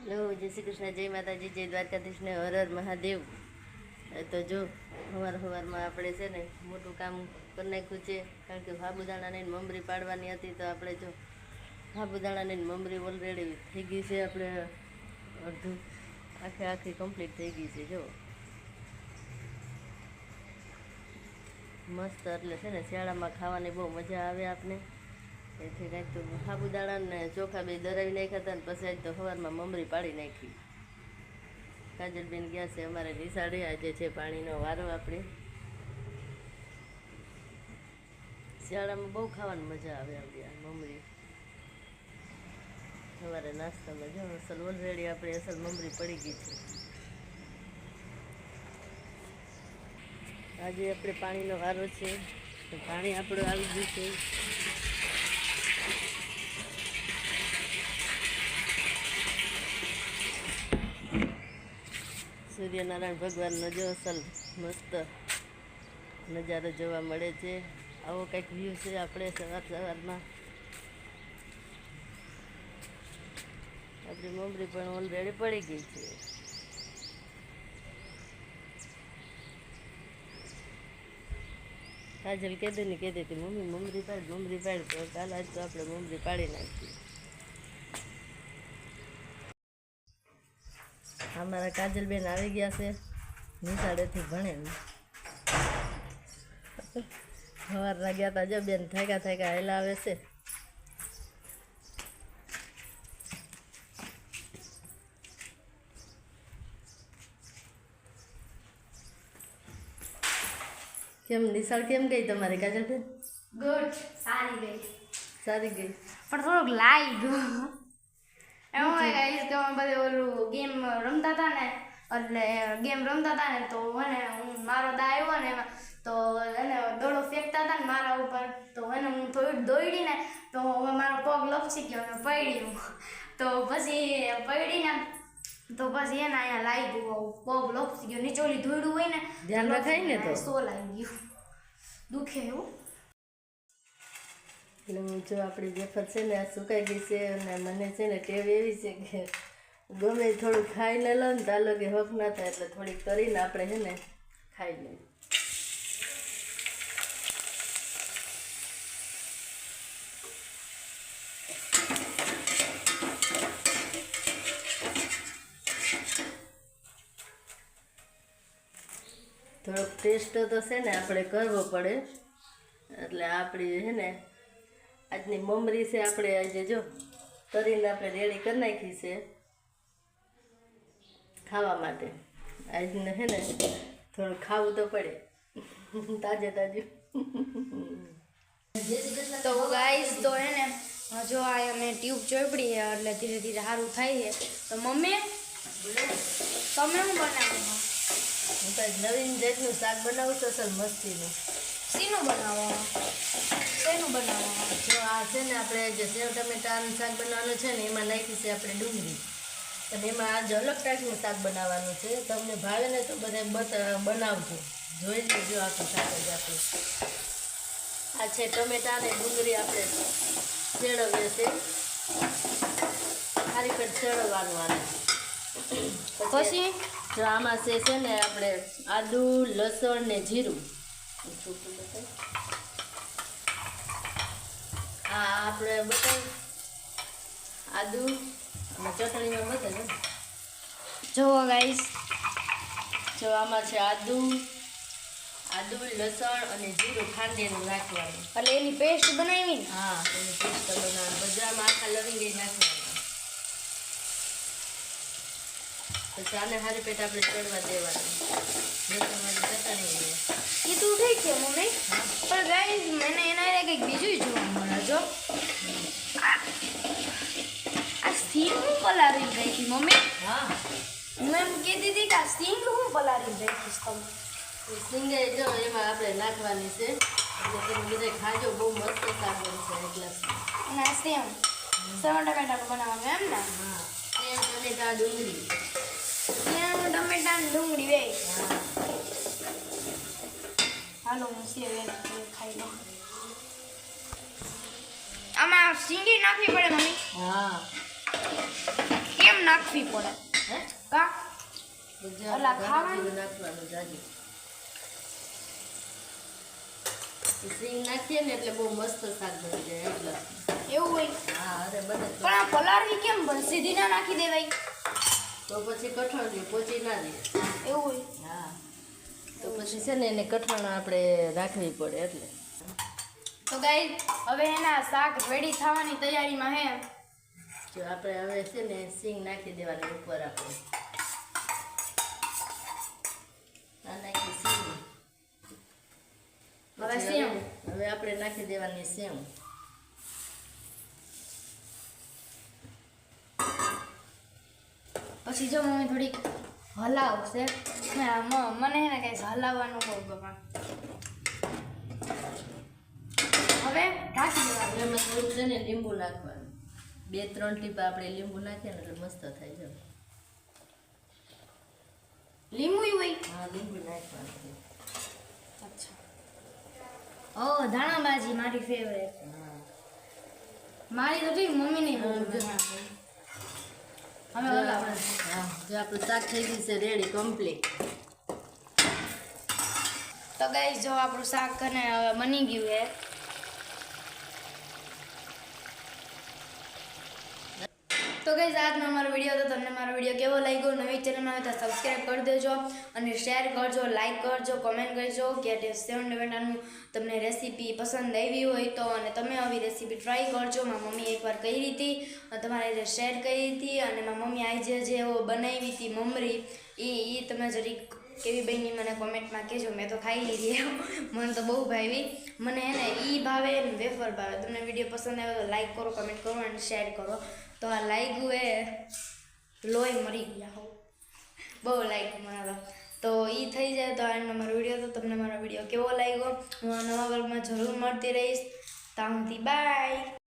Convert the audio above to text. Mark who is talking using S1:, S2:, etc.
S1: Hello, જય શ્રી કૃષ્ણ, જય માતાજી, જય દ્વારકાધીશને હર હર મહાદેવ. તો જો સવારમાં આપણે છે ને મોટું કામ કરી નાખ્યું છે, કારણ કે સાબુદાણાની મમરી પાડવાની હતી. તો આપણે જો સાબુદાણાની મમરી ઓલરેડી થઈ ગઈ છે, આપણે અડધું આખી કમ્પ્લીટ થઈ ગઈ છે. જો મસ્ત, એટલે છે ને શિયાળામાં ખાવાની બહુ મજા આવે આપને. એથી કાંઈક તો સાબુદાણા ને ચોખા બે દરાવી નાખ્યા હતા, ને પછી આજ તો સવારમાં મમરી પાડી નાખી. કાજલબેન ગયા છે અમારે નિશાળે, આજે છે પાણીનો વારો. આપણે શિયાળામાં બહુ ખાવાની મજા આવે આપણી આ મમરી. સવારે નાસ્તામાં જો અસલ ઓલરેડી આપણે અસલ મમરી પડી ગઈ છે. આજે આપણે પાણીનો વારો છે, તો પાણી આપણું આવી ગયું છે. સૂર્યનારાયણ ભગવાનનો જો અસલ મસ્ત નજારો જોવા મળે છે. આવો કંઈક વ્યૂ છે આપણે સવારમાં. આપણી મમરી પણ ઓલરેડી પડી ગઈ છે. કાજલ કહેતી હતી મમરી પાડ, તો કાલ આજ તો આપણે મમરી પાડી નાખીએ. અમારા કાજલબેન આવી ગયા છે નિશાળેથી ભણે. સવારના ગયા તા, જો બેન થાક્યા હેલા આવે છે. કેમ નિશાળ કેમ ગઈ તમારી કાજલબેન?
S2: ગુડ, સારી ગઈ
S1: પણ
S2: થોડુંક લાઈ ગયું. એવું હોય ગાઈસ કે અમે બધે ઓલું ગેમ રમતા હતા ને, તો હું મારો દા આવ્યો ને એમાં, તો એને દડો ફેંકતા હતા ને મારા ઉપર, તો એને હું થોડી દોડી ને, તો મારો પગ લપસી ગયો ને પડ્યું. તો પછી પડીને તો પછી એને અહીંયા લાગી ગયું, પગ લપસી ગયો. નીચે ઓલી ધોઈડું હોય ને,
S1: ધ્યાન રખાય ને તો
S2: સો લાગી ગયું, દુખે એવું.
S1: એટલે હું જો આપણી વેફર છે ને આ સુકાઈ ગઈ છે, અને મને છે ને ટેવ એવી છે કે ગમે થોડું ખાઈને લો ને તાલો કે હક ના થાય, એટલે થોડીક કરીને આપણે છે ને ખાઈ લઈએ. થોડોક ટેસ્ટ તો છે ને આપણે કરવો પડે, એટલે આપણી છે ને આજની મમરી છે આપણે આજે જો તરીને આપણે રેડી કરી નાખી છે ખાવા માટે. આજને છે ને થોડું ખાવું તો પડે, તાજું.
S2: તો ગાઈસ તો હે ને જો આ અમે ટ્યુબ ચોપડી છે, એટલે ધીરે ધીરે સારું થાય છે. તો મમ્મી તમે શું બનાવો?
S1: હું તો નવીન જાતનું શાક બનાવું છું, અસલ મસ્તીનું.
S2: શેનું બનાવો?
S1: જો આ છે ને આપણે જે સેવ ટમેટાનું શાક બનાવવાનું છે ને, એમાં નાખી છે આપણે ડુંગળી, અને એમાં આજે અલગ ટાઈપનું શાક બનાવવાનું છે. તમને ભાવે ને તો બધા બનાવજો, જોઈ લેજો આખું શાક જ આપણું. આ છે ટમેટા અને ડુંગળી આપણે શેળવીએ છે, ખારી પેટ શેળવવાનું આને.
S2: પછી
S1: જો આમાં છે ને આપણે આદુ, લસણ ને જીરું. આ આપણે બતાવ આદુ અને ચટણીમાં બતાવે.
S2: જુઓ ગાઈસ,
S1: જો આમાં છે આદુ, લસણ અને જીરું ખાંડીને નાખવાનું,
S2: એટલે એની પેસ્ટ બનાવી.
S1: હા, એની પેસ્ટ બનાવવાનું. બજારમાં આખા લવિંગ નાખવાનું. પછી આને હારી પેટ આપણે ચડવા દેવાનું. ચટણી
S2: એ તું ઠીક છે મમ્મી, પણ ગાઈસ મને એના કંઈક બીજું જોવા મળે. જો આ સિંગ હું પલારી રાખી મમ્મી.
S1: હા,
S2: હું એમ કહેતી હતી કે આ સિંગ હું પલારી રાખીશ તમે.
S1: સિંગે જો એમાં આપણે નાખવાની છે, એટલે તમે બધા ખાજો, બહુ મસ્ત શાક બનશે. એક ગ્લાસ
S2: અને આ સેવ ટમેટાનું બનાવવાનું એમ ને?
S1: હા, સેવ ટમેટા ડુંગળી.
S2: સેવ ટમેટા ને ડુંગળી બે.
S1: હા,
S2: હાલો હું સેવ ખાઈ લઉં. આમાં સિંગી નાખવી પડે મમ્મી?
S1: હા,
S2: કેમ નાખવી પડે
S1: હે
S2: કા
S1: ભજીયા
S2: અલા,
S1: ધાણા
S2: ખાવાનું?
S1: જીરું નાખવાનું જાજી સિંગ નાખીએ ને એટલે બહુ મસ્ત શાક બની જાય એટલે
S2: એવું હોય
S1: હા અરે બને તો.
S2: પણ આ પલાળવી કેમ બને સીધી ના નાખી દેવાય
S1: તો પછી કઠણ જે પોચી ના દે
S2: એવું હોય
S1: હા તો પછી છે ને એને કઠણ આપણે રાખવી પડે એટલે
S2: તો ગાઈસ હવે એના શાક રેડી થવાની તૈયારીમાં હે
S1: જો આપણે હવે છે ને સિંગ નાખી દેવાની ઉપર આપણે આ નાખી સિંગ
S2: હવે
S1: પછી
S2: સેવ.
S1: હવે આપણે નાખી દેવાની સેવ
S2: પછી જો મમ્મી થોડીક હલાવશે મને હે ને કઈ હલાવવાનું બહુ ગમે હવે ઢાંકી દેવાનું
S1: એમાં થોડું છે ને લીંબુ નાખવાનું 2-3 ટીપા આપણે લીંબુ નાખીએ ને એટલે મસ્ત થાય છે
S2: લીંબુ હોય
S1: હા લીંબુ નાખવાનું
S2: અચ્છા ઓ ધાણાભાજી મારી ફેવરેટ
S1: હા
S2: મારી તો ઠીક મમ્મી નહીં બહુ ગમે. હવે
S1: જો
S2: હલાવો.
S1: આપણે- હા જો આપણું શાક થઈ ગયું છે રેડી કમ્પ્લીટ
S2: તો ગાઈસ જો આપણું શાક અને હવે બની ગયું છે તો ગાઈસ આજનો અમારો વિડીયો હતો તમને મારો વિડીયો કેવો લાગ્યો નવી ચેનલમાં હોય તો સબસ્ક્રાઈબ કરી દેજો અને શેર કરજો લાઈક કરજો કમેન્ટ કરજો કે સેવન ટમેટાનું તમને રેસીપી પસંદ આવી હોય તો અને તમે આવી રેસીપી ટ્રાય કરજો મારી મમ્મી એકવાર કરી હતી અને તમારે જે શેર કરી હતી અને મારી મમ્મી આજે જે બનાવી હતી મમરી એ તમે જરીક કેવી બની મને કોમેન્ટમાં કહેજો મેં તો ખાઈ લીધી મને તો બહુ ભાવી મને હે ને એ ભાવે ને વેફર ભાવે તમને વિડીયો પસંદ આવ્યો તો લાઈક કરો કમેન્ટ કરો અને શેર કરો તો આ લાગ્યું એ લોહી મરી ગયા હો બહુ લાગ્યું મને તો એ થઈ જાય તો આજનો મારો વિડીયો તો તમને મારો વિડીયો કેવો લાગ્યો હું આ નવા વર્ગમાં જરૂર મળતી રહીશ ત્યાં સુધી બાય